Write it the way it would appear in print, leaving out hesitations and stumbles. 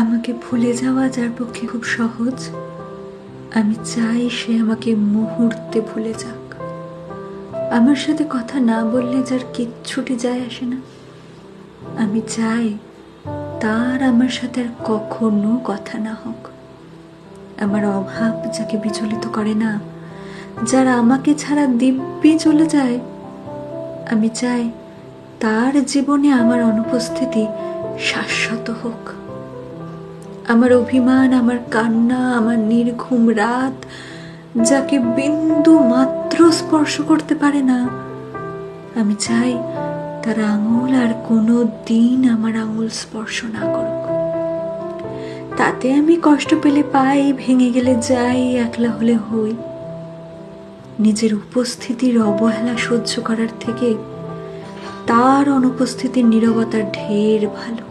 আমাকে ভুলে যাওয়া যার পক্ষে খুব সহজ, আমি চাই সে আমাকে মুহূর্তে ভুলে যাক। আমার সাথে কথা না বললে যার কিচ্ছুটি যায় আসে না, আমি চাই তার আমার সাথে আর কখনো কথা না হোক। আমার অভাব যাকে বিচলিত করে না, যারা আমাকে ছাড়া দিব্যি চলে যায়, আমি চাই তার জীবনে আমার অনুপস্থিতি শাশ্বত হোক। আমার অভিমান, আমার কান্না, আমার নির্ঘুম রাত যাকে বিন্দু মাত্র স্পর্শ করতে পারে না, আমি চাই তার আঙুল আর কোনো দিন আমার আঙুল স্পর্শ না করুক। তাতে আমি কষ্ট পেলে পাই, ভেঙে গেলে যাই, একলা হলে হই। নিজের উপস্থিতির অবহেলা সহ্য করার থেকে তার অনুপস্থিতির নীরবতা ঢের ভালো।